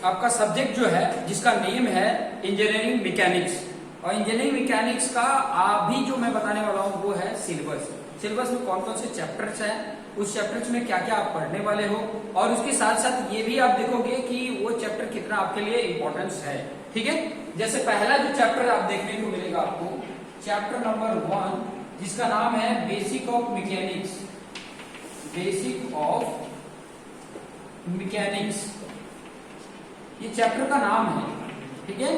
आपका सब्जेक्ट जो है जिसका नेम है इंजीनियरिंग मैकेनिक्स, और इंजीनियरिंग मैकेनिक्स का अभी जो मैं बताने वाला हूँ वो है सिलेबस। सिलेबस में कौन कौन से चैप्टर्स हैं, उस चैप्टर्स में क्या क्या आप पढ़ने वाले हो, और उसके साथ साथ ये भी आप देखोगे कि वो चैप्टर कितना आपके लिए इंपॉर्टेंस है। ठीक है, जैसे पहला जो चैप्टर आप देखने को मिलेगा आपको, चैप्टर नंबर 1 जिसका नाम है basic of mechanics, basic of mechanics, ये चैप्टर का नाम है। ठीक है,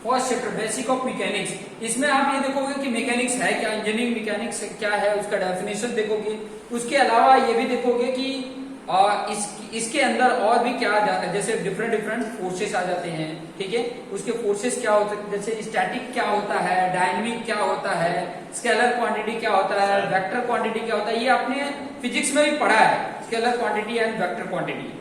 first chapter basic of mechanics. इसमें आप ये देखोगे कि मैकेनिक्स है क्या, इंजीनियरिंग मैकेनिक्स क्या है, उसका डेफिनेशन देखोगे। उसके अलावा ये भी देखोगे कि इसके अंदर और भी क्या जाता है, जैसे डिफरेंट फोर्सेस आ जाते हैं। ठीक है, उसके फोर्सेस क्या होते हैं, जैसे स्टैटिक क्या होता है, डायनेमिक क्या होता है, स्केलर क्वांटिटी क्या होता है, वेक्टर क्वांटिटी क्या होता है, ये आपने फिजिक्स में भी पढ़ा है, scalar quantity and vector quantity.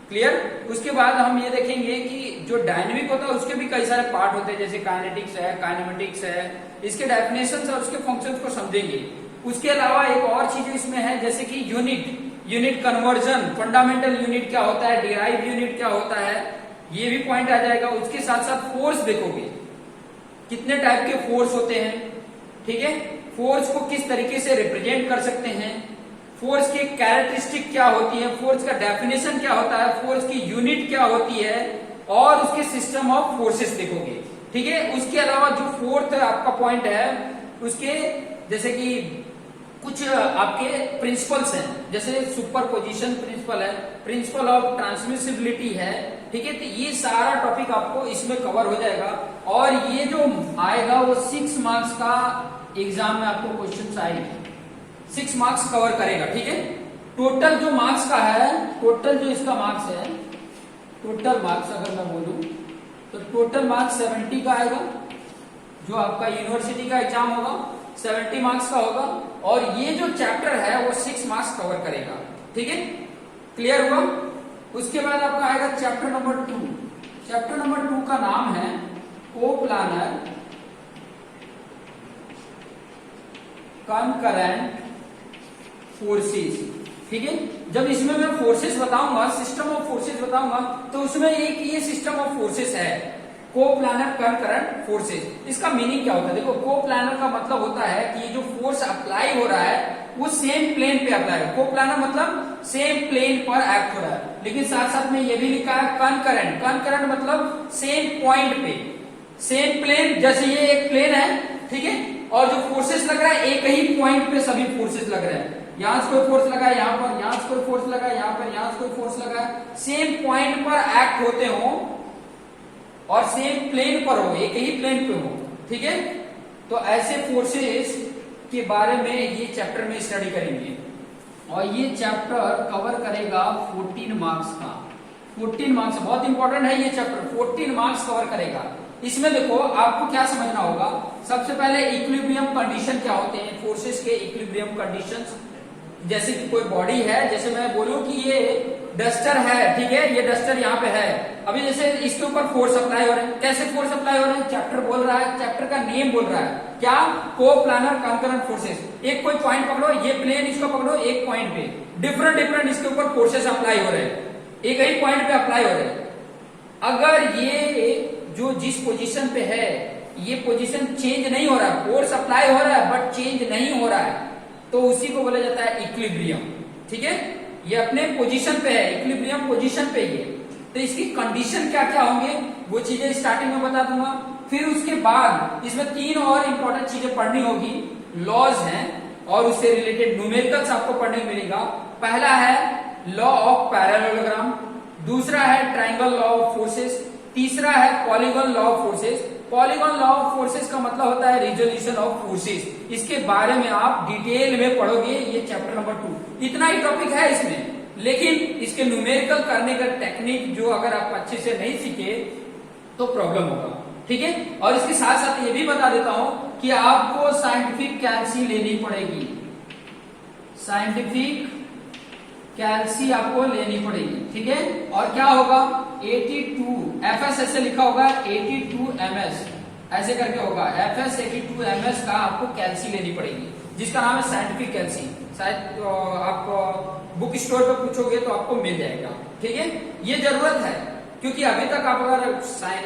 Clear. उसके बाद हम ये देखेंगे कि जो डायनेमिक होता है उसके भी कई सारे पार्ट होते हैं, जैसे काइनेटिक्स है, काइनेमेटिक्स है, इसके डेफिनेशंस और उसके फंक्शंस को समझेंगे। उसके अलावा एक और चीज इसमें है, जैसे कि यूनिट कन्वर्जन, फंडामेंटल यूनिट क्या होता है, डिराइव यूनिट क्या होता है, ये भी पॉइंट आ जाएगा। उसके साथ साथ फोर्स देखोगे, कितने टाइप के फोर्स होते हैं। ठीक है, फोर्स को किस तरीके से रिप्रेजेंट कर सकते हैं, फोर्स की कैरेक्टरिस्टिक क्या होती है, फोर्स का डेफिनेशन क्या होता है, फोर्स की यूनिट क्या होती है, और उसके सिस्टम ऑफ फोर्सेस देखोगे। ठीक है, उसके अलावा जो फोर्थ आपका पॉइंट है, उसके जैसे कि कुछ आपके प्रिंसिपल्स हैं, जैसे सुपरपोजिशन प्रिंसिपल है, प्रिंसिपल ऑफ ट्रांसमिसिबिलिटी है। ठीक है, तो ये सारा टॉपिक आपको इसमें कवर हो जाएगा, और ये जो आएगा वो 6 मार्क्स का एग्जाम में आपको क्वेश्चन आएंगे, 6 मार्क्स कवर करेगा। ठीक है, टोटल जो मार्क्स का है, टोटल जो इसका मार्क्स है, टोटल मार्क्स अगर मैं बोलूं तो टोटल मार्क्स 70 का आएगा। जो आपका यूनिवर्सिटी का एग्जाम होगा 70 मार्क्स का होगा, और ये जो चैप्टर है वो 6 मार्क्स कवर करेगा। ठीक है, क्लियर हुआ। उसके बाद आपका आएगा चैप्टर नंबर 2। चैप्टर नंबर 2 का नाम है कोप्लानर कनकरेंट फोर्सेस। ठीक है, जब इसमें मैं फोर्सेस बताऊंगा, सिस्टम ऑफ फोर्सेस बताऊंगा, तो उसमें एक ये सिस्टम ऑफ फोर्सेस है, कोप्लानर कनकरेंट फोर्सेस। इसका मीनिंग क्या होता है, देखो कोप्लानर का मतलब होता है कि ये जो फोर्स अप्लाई हो रहा है वो सेम प्लेन पे अप्लाई हो। कोप्लानर मतलब सेम प्लेन पर एक्ट हो रहा है, लेकिन साथ साथ में ये भी लिखा है कनकरेंट, कनकरेंट मतलब सेम पॉइंट पे, सेम प्लेन, जैसे ये एक प्लेन है। ठीक है, और जो फोर्सेस लग रहा है एक ही पॉइंट पे सभी फोर्सेस लग रहे हैं, यहां से कोई फोर्स लगा है, यहाँ पर, यहां से कोई फोर्स लगा है, यहाँ पर, यहां से कोई फोर्स लगा है, सेम पॉइंट पर एक्ट होते हो और सेम प्लेन पर हो, एक ही प्लेन पे हो। ठीक है, तो ऐसे फोर्सेस के बारे में ये चैप्टर में स्टडी करेंगे, और ये चैप्टर कवर करेगा 14 मार्क्स का। 14 मार्क्स बहुत इंपॉर्टेंट है ये चैप्टर, 14 मार्क्स कवर करेगा। इसमें देखो आपको क्या समझना होगा, सबसे पहले इक्विलिब्रियम कंडीशन क्या होते हैं, फोर्सेस के इक्विलिब्रियम कंडीशंस। जैसे कि कोई बॉडी है, जैसे मैं बोलूं कि ये डस्टर है, ठीक है, ये डस्टर यहाँ पे है, अभी जैसे इसके ऊपर फोर्स अप्लाई हो रहा है, कैसे फोर्स अप्लाई हो रहा है, चैप्टर बोल रहा है, चैप्टर का नेम बोल रहा है क्या, कोप्लानर कनकरेंट फोर्सेस। एक कोई पॉइंट पकड़ो, ये प्लेन इसको पकड़ो, एक पॉइंट पे डिफरेंट इसके ऊपर फोर्सेस अप्लाई हो रहे हैं, एक ही पॉइंट पे अप्लाई हो रहे हैं। अगर ये जो जिस पोजीशन पे है ये पोजीशन चेंज नहीं हो रहा है, फोर्स अप्लाई हो रहा है बट चेंज नहीं हो रहा है, तो उसी को बोला जाता है इक्विलिब्रियम। ठीक है, ये अपने पोजीशन पे है, इक्विलिब्रियम पोजीशन पे ही है। तो इसकी कंडीशन क्या क्या होंगे वो चीजें स्टार्टिंग में बता दूंगा। फिर उसके बाद इसमें 3 और इंपॉर्टेंट चीजें पढ़नी होगी, लॉज हैं और उससे रिलेटेड न्यूमेरिकल्स आपको पढ़ने को मिलेगा। पहला है लॉ ऑफ पैरेललोग्राम, दूसरा है ट्राइंगल लॉ ऑफ फोर्सेस, तीसरा है polygon law of forces. Polygon law of forces का मतलब होता है रिजोल्यूशन ऑफ फोर्सेस। इसके बारे में आप डिटेल में पढ़ोगे, ये चैप्टर नंबर 2। इतना ही टॉपिक है इसमें, लेकिन इसके न्यूमेरिकल करने का टेक्निक जो अगर आप अच्छे से नहीं सीखे तो प्रॉब्लम होगा। ठीक है, और इसके साथ साथ ये भी बता देता हूं कि आपको साइंटिफिक कैल्सी लेनी पड़ेगी, साइंटिफिक कैल्सी आपको लेनी पड़ेगी। ठीक है, और क्या होगा 82 एफएस ऐसे लिखा होगा, 82 ms ऐसे करके होगा, एफएस 82 ms का आपको कैल्सी लेनी पड़ेगी, जिसका नाम है साइंटिफिक कैल्सी। शायद आप बुक स्टोर पे पूछोगे तो आपको मिल जाएगा। ठीक है, ये जरूरत है, क्योंकि अभी तक आप अगर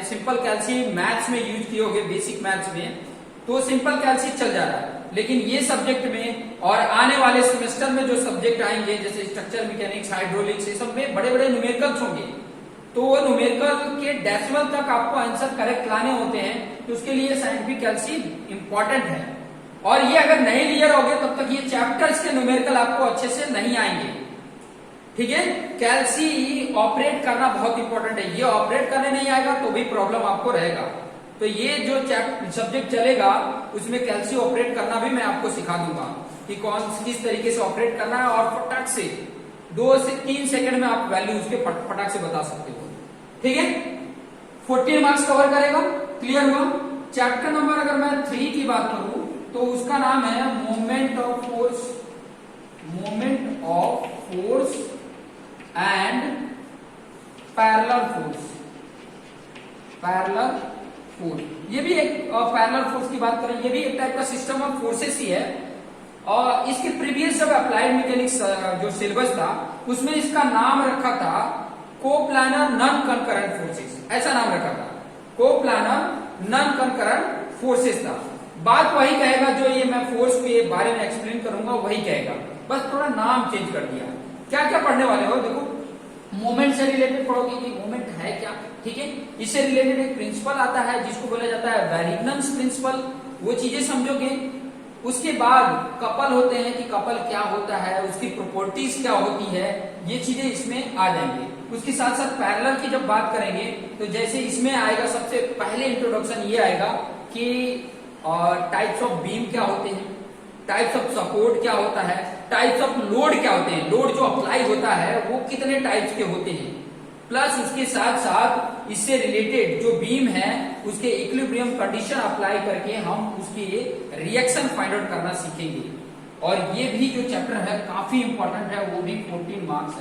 सिंपल कैल्सी मैथ्स में यूज किए होगे, बेसिक मैथ्स में, तो सिंपल कैल्सी चल जा रहा है। लेकिन ये सब्जेक्ट में और आने वाले सेमेस्टर में जो सब्जेक्ट आएंगे जैसे स्ट्रक्चर मैकेनिक्स, हाइड्रोलिक्स, ये सब में बड़े बड़े न्यूमेरिकल्स होंगे, तो वो न्यूमेरिकल के डेसिमल तक आपको आंसर करेक्ट लाने होते हैं, तो उसके लिए साइंटिफिक कैल्सी इंपॉर्टेंट है। और ये अगर नहीं क्लियर होगे तब तक ये चैप्टर्स के न्यूमेरिकल आपको अच्छे से नहीं आएंगे, ठीक है। कैल्सी ऑपरेट करना बहुत इंपॉर्टेंट है, ये ऑपरेट करने नहीं आएगा तो भी प्रॉब्लम आपको रहेगा। तो ये जो सब्जेक्ट चलेगा उसमें कैल्सी ऑपरेट करना भी मैं आपको सिखा दूंगा कि किस तरीके से ऑपरेट करना है, और फटाक से 2 से 3 सेकंड में आप वैल्यू उसके फटाक से बता सकते हो, ठीक है। 14 मार्क्स कवर करेगा, क्लियर हुआ। चैप्टर नंबर अगर मैं 3 की बात करूं तो उसका नाम है moment of force and parallel force. ये भी एक पैरेलल फोर्स की बात करें, ये भी एक टाइप का सिस्टम ऑफ फोर्सेस ही है। और इसके प्रीवियस जब अप्लाइड मैकेनिक्स जो सिलेबस था उसमें इसका नाम रखा था कोप्लानर नॉन कंकरेंट फोर्सेस, ऐसा नाम रखा था, कोप्लानर नॉन कंकरेंट फोर्सेस था। बात वही कहेगा जो ये मैं फोर्स के बारे में एक्सप्लेन करूंगा वही कहेगा, बस थोड़ा नाम चेंज कर दिया। क्या क्या पढ़ने वाले हो, देखो मोमेंट से रिलेटेड पढ़ोगे कि मोमेंट है क्या, ठीक है। इससे रिलेटेड एक प्रिंसिपल आता है जिसको बोला जाता है वेरिग्नन्स प्रिंसिपल, वो चीजें समझोगे। उसके बाद कपल होते हैं कि कपल क्या होता है, उसकी प्रॉपर्टीज क्या होती है, ये चीजें इसमें आ जाएंगे। उसके साथ साथ पैरेलल की जब बात करेंगे तो जैसे इसमें आएगा सबसे पहले इंट्रोडक्शन ये आएगा कि टाइप्स ऑफ बीम क्या होते हैं, टाइप्स ऑफ सपोर्ट क्या होता है, टाइप्स ऑफ लोड क्या होते हैं, लोड जो अप्लाई होता है वो कितने टाइप्स के होते हैं, प्लस उसके साथ साथ इससे रिलेटेड जो बीम है उसके इक्विलिब्रियम कंडीशन अप्लाई करके हम उसकी रिएक्शन फाइंड आउट करना सीखेंगे। और ये भी जो चैप्टर है काफी इंपॉर्टेंट है, वो भी 14 मार्क्स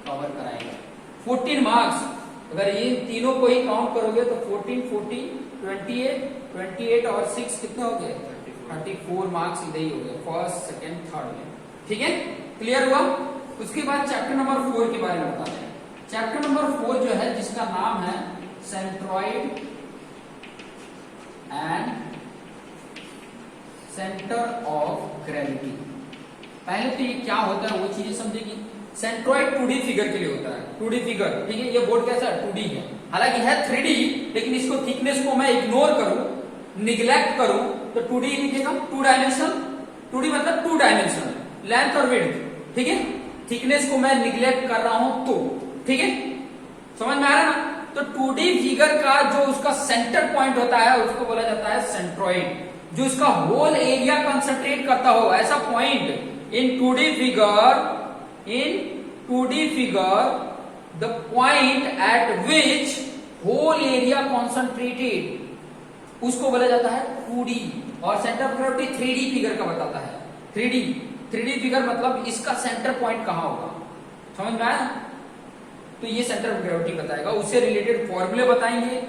कवर कराएगा। 14 मार्क्स अगर ये तीनों को ही काउंट करोगे तो 14, 14, 28 और 6 कितने हो गए, 34 मार्क्स इधर ही हो गए, फर्स्ट, सेकेंड, थर्ड में, ठीक है, क्लियर हुआ। उसके बाद चैप्टर नंबर 4 के बारे में बताते हैं। चैप्टर नंबर 4 जो है जिसका नाम है centroid and centre of gravity. पहले तो ये क्या होता है वो चीजें समझेगी। सेंट्रॉइड 2D फिगर के लिए होता है, 2D फिगर, ठीक है। ये बोर्ड कैसा है, 2D है, हालांकि है 3D, लेकिन इसको थिकनेस को मैं इग्नोर करूं, निग्लेक्ट करूं तो 2D लिखेगा, 2 डायमेंशन, 2D मतलब 2 डायमेंशन, लेंथ और विड्थ, ठीक है। थिकनेस को मैं निग्लेक्ट कर रहा हूं तो, ठीक है, समझ में आ रहा है ना। तो 2D फिगर का जो उसका सेंटर पॉइंट होता है उसको बोला जाता है सेंट्रॉइड, जो इसका होल एरिया कंसंट्रेट करता हो, ऐसा point in 2D figure the point at which whole area concentrated, उसको बोला जाता है 2D। और centre of gravity 3D figure का बताता है, 3D फिगर मतलब इसका सेंटर पॉइंट कहां होगा, समझ में आया। तो ये सेंटर ऑफ ग्रेविटी बताएगा, उससे रिलेटेड फॉर्मूले बताएंगे।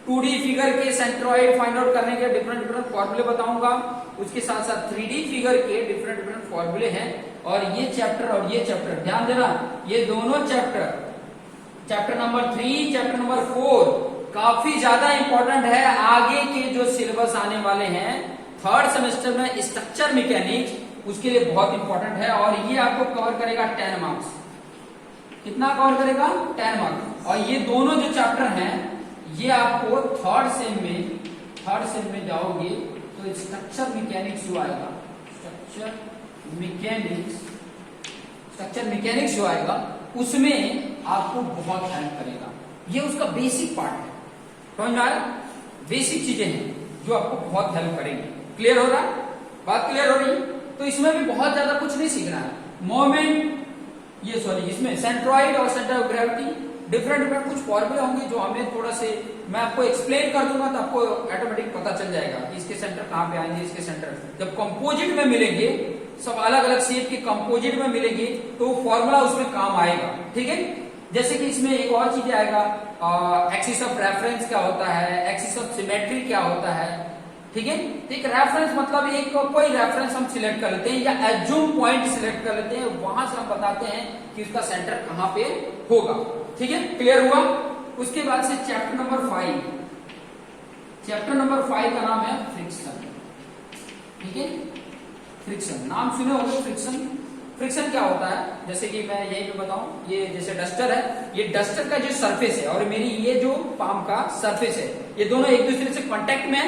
2D फिगर के सेंट्रॉइड फाइंड आउट करने के डिफरेंट फॉर्मूले बताऊंगा, उसके साथ साथ 3D फिगर के डिफरेंट फॉर्मूले हैं। और ये चैप्टर ध्यान देना, ये दोनों चैप्टर नंबर 3, चैप्टर नंबर 4 काफी ज्यादा इंपॉर्टेंट है। आगे के जो सिलेबस आने वाले हैं 3rd सेमेस्टर में स्ट्रक्चर मैकेनिक्स, उसके लिए बहुत इंपॉर्टेंट है। और ये आपको कवर करेगा 10 मार्क्स, कितना कवर करेगा, 10 मार्क्स। और ये दोनों जो चैप्टर हैं ये आपको 3rd सेम में जाओगे तो स्ट्रक्चर मैकेनिक्स जो आएगा, स्ट्रक्चर मैकेनिक्स जो आएगा उसमें आपको बहुत हेल्प करेगा। ये उसका बेसिक पार्ट है, समझ में आ रहा, बेसिक चीजें हैं जो आपको बहुत हेल्प करेंगी। क्लियर हो रहा, बात क्लियर हो रही। तो इसमें भी बहुत ज्यादा कुछ नहीं सीखना है। मोमेंट इसमें सेंट्रॉइड और सेंटर ऑफ ग्रेविटी डिफरेंट कुछ फॉर्मूले होंगे जो हमें थोड़ा से मैं आपको एक्सप्लेन कर दूंगा तो आपको ऑटोमेटिक पता चल जाएगा कि इसके सेंटर कहां पे आएंगे। इसके सेंटर जब कंपोजिट में मिलेंगे, सब अलग अलग शेप के कंपोजिट में मिलेंगे तो फॉर्मूला उसमें काम आएगा, ठीक है। जैसे कि इसमें एक और चीज आएगा, एक्सिस ऑफ रेफरेंस क्या होता है, एक्सिस ऑफ सिमेट्री क्या होता है, ठीक है। एक रेफरेंस मतलब एक कोई रेफरेंस हम सिलेक्ट कर लेते हैं या एज्यूम पॉइंट सिलेक्ट कर लेते हैं, वहां से हम बताते हैं कि उसका सेंटर कहां पे होगा, ठीक है, क्लियर हुआ। उसके बाद से चैप्टर नंबर 5, चैप्टर नंबर 5 का नाम है फ्रिक्शन। ठीक है, फ्रिक्शन नाम सुने होंगे। फ्रिक्शन, फ्रिक्शन क्या होता है, जैसे कि मैं यही पे बताऊं, ये जैसे डस्टर है, ये डस्टर का जो सरफेस है और मेरी ये जो पाम का सरफेस है, ये दोनों एक दूसरे से कांटेक्ट में,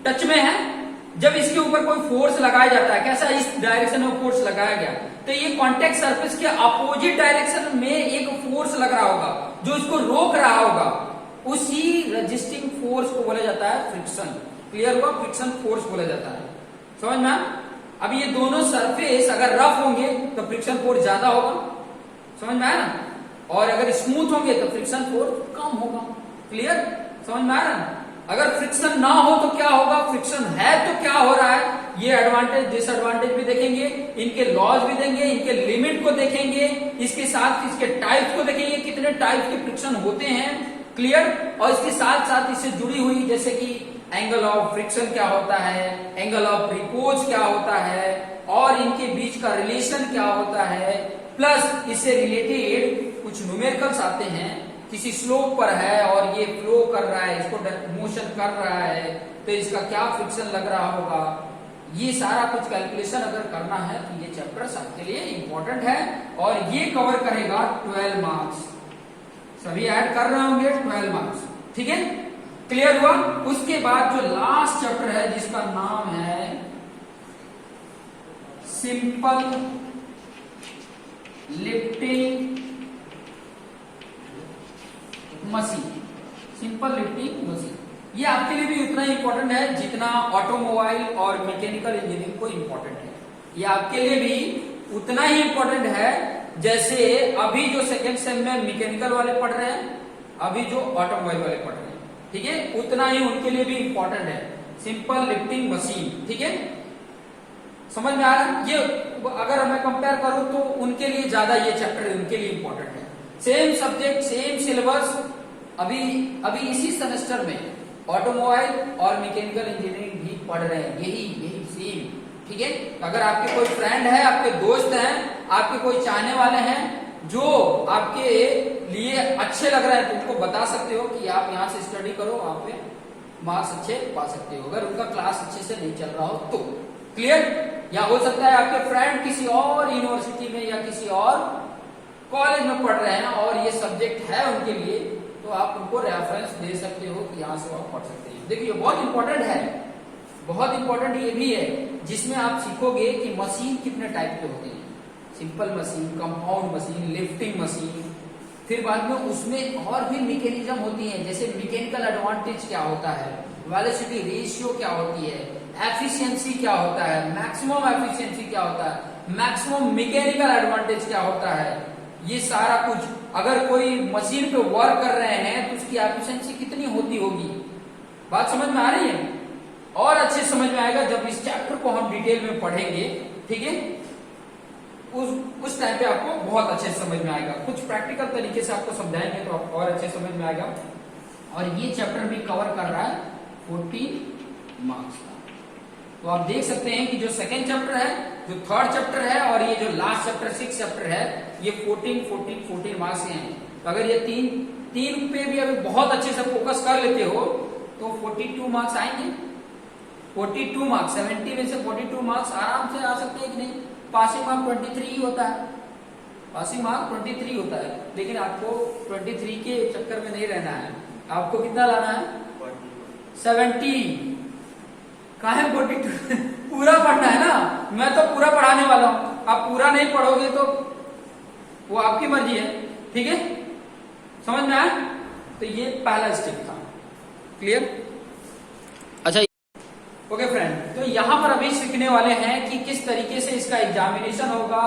टच में है। जब इसके ऊपर कोई फोर्स लगाया जाता है, कैसा इस डायरेक्शन में फोर्स लगाया गया, तो ये कांटेक्ट सरफेस के अपोजिट डायरेक्शन में एक फोर्स लग रहा होगा जो इसको रोक रहा होगा, उसी रेजिस्टिंग फोर्स को बोला जाता है फ्रिक्शन। क्लियर हुआ, फ्रिक्शन फोर्स बोला जाता है। समझ में? अब ये दोनों सरफेस अगर रफ होंगे तो फ्रिक्शन फोर्स ज्यादा होगा, समझ में आया ना, और अगर स्मूथ होंगे तो फ्रिक्शन फोर्स कम होगा। क्लियर, समझ में आया ना। अगर फ्रिक्शन ना हो तो क्या होगा, फ्रिक्शन है तो क्या हो रहा है, ये एडवांटेज डिसएडवांटेज भी देखेंगे, इनके लॉज भी देंगे, इनके लिमिट को देखेंगे, इसके साथ इसके टाइप्स को देखेंगे, कितने टाइप के फ्रिक्शन होते हैं। क्लियर, और इसके साथ साथ इससे जुड़ी हुई जैसे कि एंगल ऑफ फ्रिक्शन क्या होता है, एंगल ऑफ रिपोज क्या होता है, और इनके बीच का रिलेशन क्या होता है, प्लस इससे रिलेटेड कुछ न्यूमेरिकल्स आते हैं, किसी स्लोप पर है और ये फ्लो कर रहा है, इसको मोशन कर रहा है, तो इसका क्या फ्रिक्शन लग रहा होगा। ये सारा कुछ कैलकुलेशन अगर करना है तो ये चैप्टर आपके लिए इंपॉर्टेंट है, और ये कवर करेगा 12 मार्क्स। सभी ऐड कर रहे होंगे 12 मार्क्स। ठीक है, क्लियर हुआ। उसके बाद जो लास्ट चैप्टर है जिसका नाम है simple lifting machine, simple lifting machine, ये आपके लिए भी उतना ही इंपॉर्टेंट है जितना ऑटोमोबाइल और मैकेनिकल इंजीनियरिंग को इंपॉर्टेंट है। ये आपके लिए भी उतना ही इंपॉर्टेंट है जैसे अभी जो सेकेंड सेम में मैकेनिकल वाले पढ़ रहे हैं, अभी जो ऑटोमोबाइल वाले पढ़ रहे हैं। ठीक है, उतना ही उनके लिए भी इंपॉर्टेंट है सिंपल लिफ्टिंग मशीन। ठीक है, समझ में आ रहा है। ये अगर मैं कंपेयर करूं तो उनके लिए ज्यादा ये चैप्टर उनके लिए इंपॉर्टेंट है। सेम सब्जेक्ट, सेम सिलेबस, अभी इसी सेमेस्टर में ऑटोमोबाइल और मैकेनिकल इंजीनियरिंग भी पढ़ रहे हैं, यही सेम। ठीक है, अगर आपके कोई फ्रेंड है, आपके दोस्त हैं, आपके कोई चाहने वाले हैं जो आपके लिए अच्छे लग रहे हैं, तो उनको बता सकते हो कि आप यहाँ से स्टडी करो, वहां पे मार्क्स अच्छे पा सकते हो, अगर उनका क्लास अच्छे से नहीं चल रहा हो तो। क्लियर, या हो सकता है आपके फ्रेंड किसी और यूनिवर्सिटी में या किसी और कॉलेज में पढ़ रहे हैं और ये सब्जेक्ट है उनके लिए, तो आप उनको रेफरेंस दे सकते हो कि यहाँ से आप पढ़ सकते हैं। देखिए बहुत इंपॉर्टेंट है, बहुत इंपॉर्टेंट ये भी है, जिसमें आप सीखोगे कि मशीन कितने टाइप के होते हैं, simple machine, compound machine, lifting machine, फिर बाद में उसमें और भी मैकेनिज्म होती है, जैसे मैकेनिकल एडवांटेज क्या होता है, वेलोसिटी रेशियो क्या होती है, एफिशिएंसी क्या होता है, मैक्सिमम एफिशिएंसी क्या होता है, मैक्सिमम मैकेनिकल एडवांटेज क्या होता है। ये सारा कुछ अगर कोई मशीन पे वर्क कर रहे हैं तो उसकी एफिशिएंसी कितनी होती होगी, बात समझ में आ रही है। और अच्छे समझ में आएगा जब इस चैप्टर को हम डिटेल में पढ़ेंगे। ठीक है, उस टाइम पे आपको बहुत अच्छे समझ में आएगा, कुछ प्रैक्टिकल तरीके से आपको समझाएंगे तो आपको और अच्छे समझ में आएगा। और ये चैप्टर भी कवर कर रहा है 14 मार्क्स का। तो आप देख सकते हैं कि जो सेकेंड चैप्टर है, जो थर्ड चैप्टर है, और ये जो लास्ट चैप्टर 6 चैप्टर है, ये 14 मार्क्स के हैं। तो अगर ये तीन पे भी अभी बहुत अच्छे से फोकस कर लेते हो तो 42 मार्क्स आएंगे। 42 मार्क्स, 70 में से 42 मार्क्स आराम से आ सकते हैं कि नहीं। पासिंग मार्क 23 ही होता है, पासिंग मार्क 23 होता है, लेकिन आपको 23 के चक्कर में नहीं रहना है, आपको कितना लाना है 70। कहा है 42 पूरा पढ़ना है ना, मैं तो पूरा पढ़ाने वाला हूं, आप पूरा नहीं पढ़ोगे तो वो आपकी मर्जी है। ठीक है, समझ में आया। तो ये पहला स्टेप था। क्लियर, अच्छा ओके फ्रेंड, तो यहां पर अभी सीखने वाले हैं कि किस तरीके से इसका एग्जामिनेशन होगा,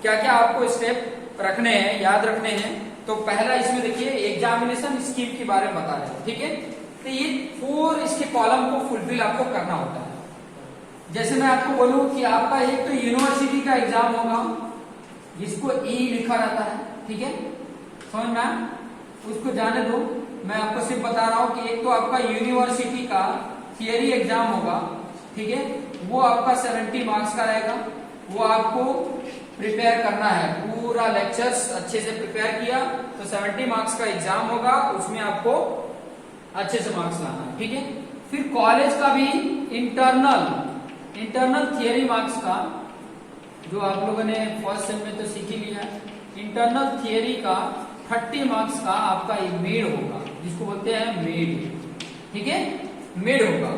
क्या क्या आपको स्टेप रखने हैं, याद रखने हैं। तो पहला इसमें देखिए एग्जामिनेशन स्कीम के बारे में बता रहे हैं। ठीक है, तो ये 4 इसके कॉलम को फुलफिल आपको करना होता है। जैसे मैं आपको बोलूं कि आपका एक तो यूनिवर्सिटी का एग्जाम होगा, जिसको ई लिखा रहता है। ठीक है, समझ में, उसको जाने दो, मैं आपको सिर्फ बता रहा हूं कि एक तो आपका यूनिवर्सिटी का थियरी एग्जाम होगा। ठीक है, वो आपका 70 मार्क्स का रहेगा, वो आपको प्रिपेयर करना है, पूरा लेक्चर्स अच्छे से प्रिपेयर किया तो 70 मार्क्स का एग्जाम होगा, उसमें आपको अच्छे से मार्क्स लाना है, ठीक है। फिर कॉलेज का भी इंटरनल थियरी मार्क्स का, जो आप लोगों ने फर्स्ट सेम में तो सीख ही लिया, इंटरनल थियरी का 30 मार्क्स का आपका एक मेड होगा, जिसको बोलते हैं मेड, ठीक है, मेड होगा,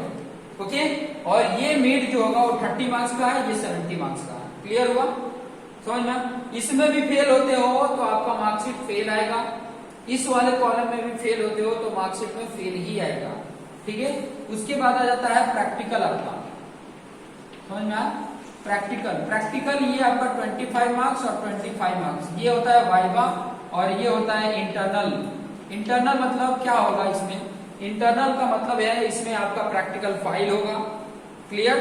ओके। और ये मेड जो होगा वो 30 मार्क्स का है, ये 70 मार्क्स का है। क्लियर हुआ, समझ में? इसमें भी फेल होते हो तो आपका मार्कशीट फेल आएगा, इस वाले कॉलम में भी फेल होते हो तो मार्कशीट में फेल ही आएगा, ठीक है। उसके बाद आ जाता है प्रैक्टिकल आपका, समझ में आया? प्रैक्टिकल ये आपका 25 मार्क्स और 25 मार्क्स, ये होता है वाइवा और ये होता है इंटरनल मतलब क्या होगा इसमें? इंटरनल का मतलब है इसमें आपका प्रैक्टिकल फाइल होगा, क्लियर।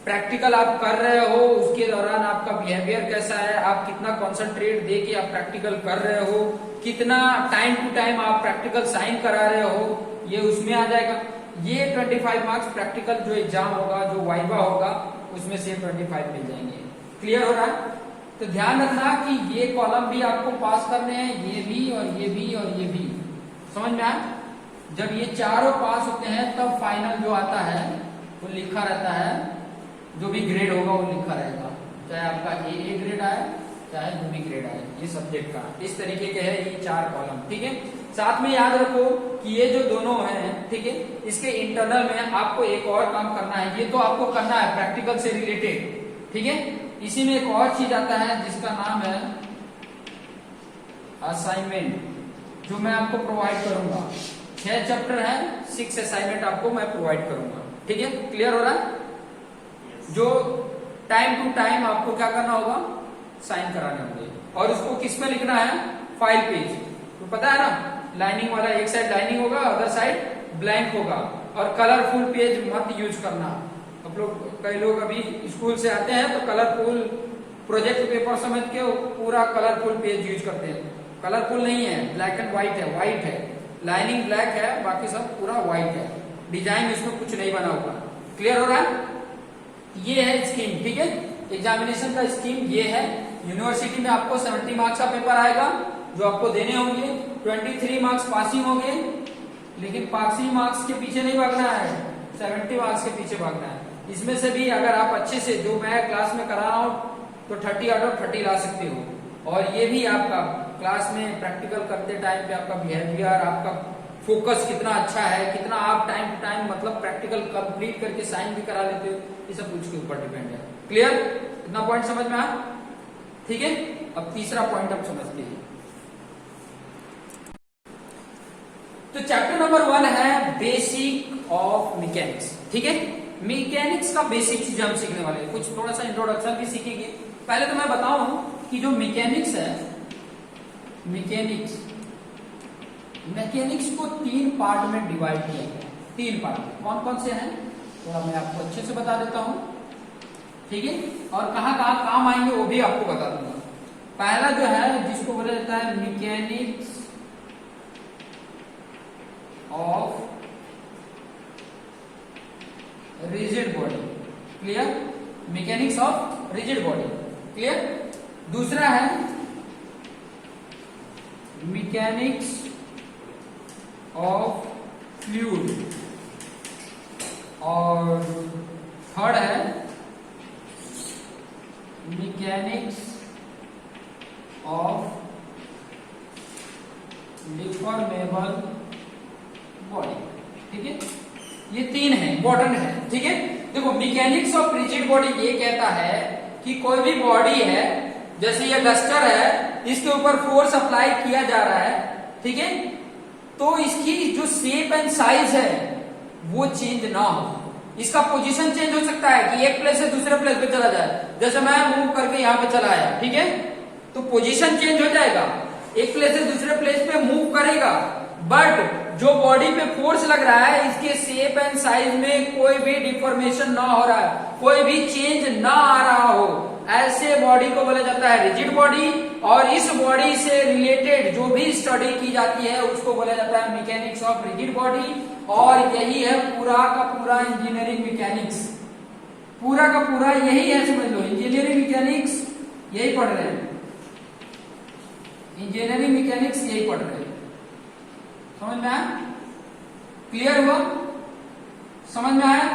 प्रैक्टिकल आप कर रहे हो, उसके दौरान आपका बिहेवियर कैसा है, आप कितना कॉन्सेंट्रेट दे के आप प्रैक्टिकल कर रहे हो, कितना टाइम टू टाइम आप प्रैक्टिकल साइन करा रहे हो, ये उसमें आ जाएगा। ये 25 मार्क्स प्रैक्टिकल जो एग्जाम होगा, जो वाइवा होगा, उसमें से 25 मिल जाएंगे। क्लियर हो रहा है? तो ध्यान रखना कि ये कॉलम भी आपको पास करने हैं, ये भी और ये भी और ये भी, समझ में आया? जब ये चारों पास होते हैं तब फाइनल जो आता है वो लिखा रहता है, जो भी ग्रेड होगा वो लिखा रहेगा, चाहे आपका ए ग्रेड आए चाहे जो भी ग्रेड आए, ये सब्जेक्ट का इस तरीके के है ये 4 कॉलम, ठीक है। साथ में याद रखो कि ये जो दोनों हैं, ठीक है, इसके इंटरनल में आपको एक और काम करना है, ये तो आपको करना है प्रैक्टिकल से रिलेटेड, ठीक है। इसी में एक और चीज आता है जिसका नाम है असाइनमेंट, जो मैं आपको प्रोवाइड करूंगा। 6 चैप्टर है, 6 असाइनमेंट आपको मैं प्रोवाइड करूंगा, ठीक है। क्लियर हो रहा है? जो टाइम टू टाइम आपको क्या करना होगा, साइन कराने होंगे, और उसको किस में लिखना है, फाइल पेज, तो पता है ना, लाइनिंग वाला, एक साइड लाइनिंग होगा, अदर साइड ब्लैंक होगा, और कलरफुल पेज मत यूज करना। आप लोग, कई लोग अभी स्कूल से आते हैं तो कलरफुल प्रोजेक्ट पेपर समझ के पूरा कलरफुल पेज यूज करते हैं, कलरफुल नहीं है, ब्लैक एंड व्हाइट है, व्हाइट है, लाइनिंग ब्लैक है, बाकी सब पूरा व्हाइट है, डिजाइन इसमें कुछ नहीं बना होगा। क्लियर हो रहा है? ये है स्कीम, ठीक है, एग्जामिनेशन का स्कीम ये है। यूनिवर्सिटी में आपको 70 मार्क्स का पेपर आएगा जो आपको देने होंगे, 23 मार्क्स पासिंग होंगे, लेकिन पासिंग मार्क्स के पीछे नहीं भागना है, 70 मार्क्स के पीछे भागना है। इसमें से भी अगर आप अच्छे से, जो मैं क्लास में करा रहा हूँ, तो 30 आउट ऑफ 30 ला सकते हो। और ये भी आपका क्लास में प्रैक्टिकल करते टाइम पे आपका बिहेवियर, आपका फोकस कितना अच्छा है, कितना आप टाइम टू टाइम मतलब प्रैक्टिकल कंप्लीट करके साइन भी करा लेते हो, ये सब कुछ के ऊपर डिपेंड है। क्लियर? इतना पॉइंट समझ में आया? ठीक है। अब तीसरा पॉइंट आप समझते हैं। तो चैप्टर नंबर 1 है बेसिक ऑफ मैकेनिक्स, ठीक है। मैकेनिक्स का बेसिक चीज हम सीखने वाले हैं, कुछ थोड़ा सा इंट्रोडक्शन भी सीखेंगे। पहले तो मैं बताऊं कि जो मैकेनिक्स है, मैकेनिक्स को 3 पार्ट में डिवाइड किया गया है। 3 पार्ट में कौन कौन से हैं, थोड़ा मैं आपको अच्छे से बता देता हूं, ठीक है, और कहां कहां काम आएंगे वो भी आपको बता दूंगा। पहला जो है, जिसको बोला जाता है mechanics of rigid body, clear, mechanics of rigid body, clear. दूसरा है मैकेनिक्स ऑफ फ्लूइड, और थर्ड है मैकेनिक्स ऑफ डिफॉर्मेबल बॉडी, ठीक है। ये 3 है, इंपॉर्टेंट है, ठीक है। देखो, मैकेनिक्स ऑफ रिजिड बॉडी ये कहता है कि कोई भी बॉडी है, जैसे ये डस्टर है, इसके ऊपर फोर्स अप्लाई किया जा रहा है, ठीक है, तो इसकी जो शेप एंड साइज है वो चेंज ना हो, इसका पोजीशन चेंज हो सकता है कि एक प्लेस से दूसरे प्लेस पे चला जाए। जैसे मैं मूव करके यहाँ पे चला आया, ठीक है, तो पोजीशन चेंज हो जाएगा, एक प्लेस से दूसरे प्लेस पे मूव करेगा, बट जो बॉडी पे फोर्स लग रहा है, इसके शेप एंड साइज में कोई भी डिफॉर्मेशन ना हो रहा है, कोई भी चेंज ना आ रहा हो, ऐसे बॉडी को बोला जाता है रिजिड बॉडी। और इस बॉडी से रिलेटेड जो भी स्टडी की जाती है उसको बोला जाता है मैकेनिक्स ऑफ रिजिड बॉडी। और यही है पूरा का पूरा इंजीनियरिंग मैकेनिक्स, पूरा का पूरा यही है, समझ लो, इंजीनियरिंग मैकेनिक्स यही पढ़ रहे हैं, इंजीनियरिंग मैकेनिक्स यही पढ़ रहे हैं। समझ में आया? क्लियर हुआ? समझ में आया?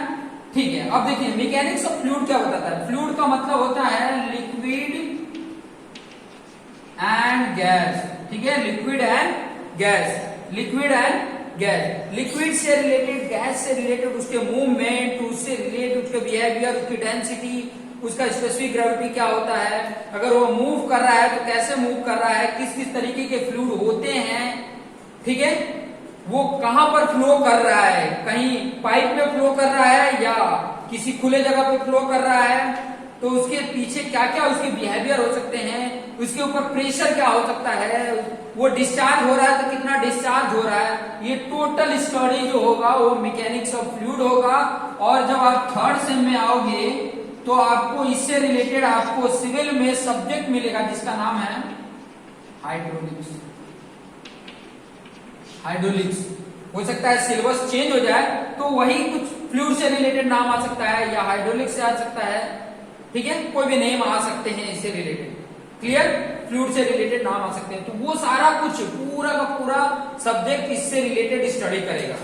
ठीक है। अब देखिए मैकेनिक्स ऑफ फ्लूइड क्या बताता है। फ्लूइड का मतलब होता है लिक्विड एंड गैस। ठीक है, liquid and gas, liquid and gas. Liquid से रिलेटेड, गैस से रिलेटेड उसके मूवमेंट, उससे रिलेटेड उसके बिहेवियर, उसकी डेंसिटी, उसका स्पेसिफिक ग्रेविटी क्या होता है, अगर वो मूव कर रहा है तो कैसे मूव कर रहा है, किस किस तरीके के फ्लूइड होते हैं, ठीक है, वो कहां पर फ्लो कर रहा है, कहीं पाइप में फ्लो कर रहा है या किसी खुले जगह पे फ्लो कर रहा है, तो उसके पीछे क्या क्या उसके बिहेवियर हो सकते हैं, उसके ऊपर प्रेशर क्या हो सकता है, वो डिस्चार्ज हो रहा है तो कितना डिस्चार्ज हो रहा है, ये टोटल स्टडी जो होगा वो मैकेनिक्स ऑफ फ्लूइड होगा। और जब आप थर्ड सेम में आओगे तो आपको इससे रिलेटेड आपको सिविल में सब्जेक्ट मिलेगा जिसका नाम है हाइड्रोलिक्स। हाइड्रोलिक्स हो सकता है सिलेबस चेंज हो जाए तो वही कुछ फ्लूइड से रिलेटेड नाम आ सकता है या हाइड्रोलिक्स से आ सकता है, ठीक है, कोई भी नेम आ सकते हैं इससे रिलेटेड। क्लियर? फ्लूइड से रिलेटेड नाम आ सकते हैं। तो वो सारा कुछ पूरा का पूरा सब्जेक्ट इससे रिलेटेड स्टडी करेगा।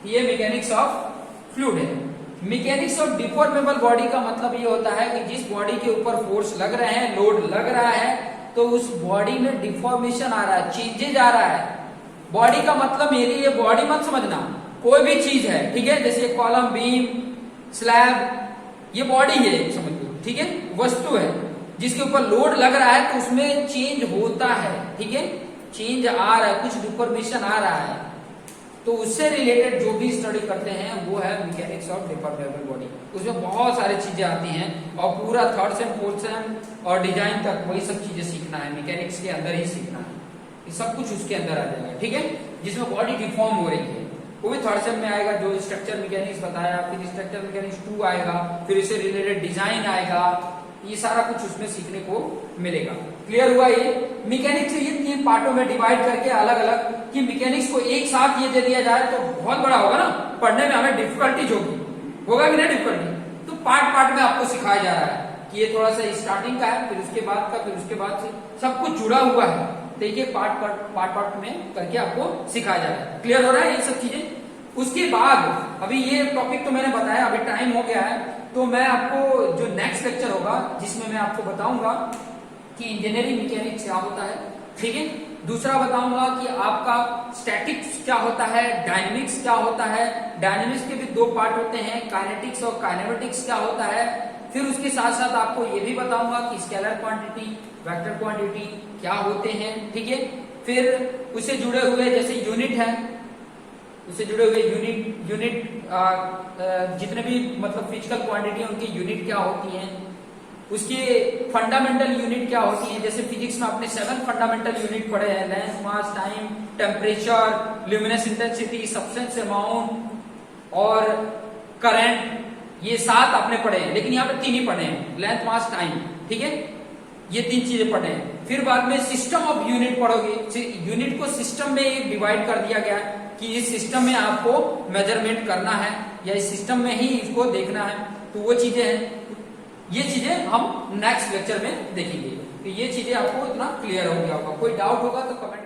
ये मैकेनिक्स ऑफ फ्लूइड है। मैकेनिक्स ऑफ डिफॉर्मेबल बॉडी का मतलब ये होता है कि जिस बॉडी के ऊपर फोर्स लग रहे हैं, लोड लग रहा है, तो उस बॉडी में डिफॉर्मेशन आ रहा है, चेंजेज आ रहा है। बॉडी का मतलब मेरी ये बॉडी मत समझना, कोई भी चीज है, ठीक है, जैसे कॉलम, बीम, स्लैब, ये बॉडी है समझ लो, ठीक है, वस्तु है जिसके ऊपर लोड लग रहा है तो उसमें चेंज होता है, ठीक है, चेंज आ रहा है, कुछ डिफॉर्मेशन आ रहा है, तो उससे रिलेटेड जो भी स्टडी करते हैं वो है मैकेनिक्स ऑफ डिफॉर्मेबल बॉडी। उसमें बहुत सारी चीजें आती हैं और पूरा थर्ड सेम, फोर्थ सेम और डिजाइन तक वही सब चीजें सीखना है, मैकेनिक्स के अंदर ही सीखना है, ये सब कुछ उसके अंदर आ जाएगा, ठीक है, जिसमें बॉडी डिफॉर्म हो रही है वो भी थर्ड सेम में आएगा। जो स्ट्रक्चर मैकेनिक्स बताया, फिर स्ट्रक्चर मैकेनिक्स 2 आएगा, फिर इससे रिलेटेड डिजाइन आएगा, ये सारा कुछ उसमें सीखने को मिलेगा। क्लियर हुआ? ये मैकेनिक्स ये 3 पार्टों में डिवाइड करके अलग अलग, कि मैकेनिक्स को एक साथ ये दे दिया जाए तो बहुत बड़ा होगा ना, पढ़ने में हमें डिफिकल्टीज होगा कि नहीं डिफिकल्टी, तो पार्ट पार्ट में आपको सिखाया जा रहा है कि ये थोड़ा सा स्टार्टिंग का है, फिर उसके बाद का, फिर उसके बाद से सब कुछ जुड़ा हुआ है, देखिए पार्ट में करके आपको सिखाया जा रहा है। क्लियर हो रहा है ये सब चीजें? उसके बाद अभी ये टॉपिक तो मैंने बताया, अभी टाइम हो गया है, तो मैं आपको जो नेक्स्ट लेक्चर होगा जिसमें मैं आपको बताऊंगा कि इंजीनियरिंग मैकेनिक्स क्या होता है, ठीक है, दूसरा बताऊंगा कि आपका स्टैटिक्स क्या होता है, डायनेमिक्स क्या होता है, डायनेमिक्स के भी 2 पार्ट होते हैं, काइनेटिक्स और काइनेमेटिक्स क्या होता है, फिर उसके साथ साथ आपको ये भी बताऊंगा कि स्केलर क्वांटिटी, वेक्टर क्वांटिटी क्या होते हैं, ठीक है, फिर उससे जुड़े हुए जैसे यूनिट है, उससे जुड़े हुए यूनिट जितने भी मतलब फिजिकल क्वांटिटी है उनकी यूनिट क्या होती हैं, उसके फंडामेंटल यूनिट क्या होती हैं, जैसे फिजिक्स में आपने 7 फंडामेंटल यूनिट पढ़े हैं, length, mass, time, temperature, luminous intensity, substance amount और करंट, ये 7 आपने पढ़े हैं, लेकिन यहाँ पे 3 ही पढ़े हैं, लेंथ, मास, टाइम, ठीक है, ये 3 चीजें पढ़े हैं। फिर बाद में सिस्टम ऑफ यूनिट पढ़ोगे, यूनिट को सिस्टम में एक डिवाइड कर दिया गया है कि इस सिस्टम में आपको मेजरमेंट करना है या इस सिस्टम में ही इसको देखना है, तो वो चीजें हैं, ये चीजें हम नेक्स्ट लेक्चर में देखेंगे। तो ये चीजें आपको इतना क्लियर हो गया होगा, कोई डाउट होगा तो कमेंट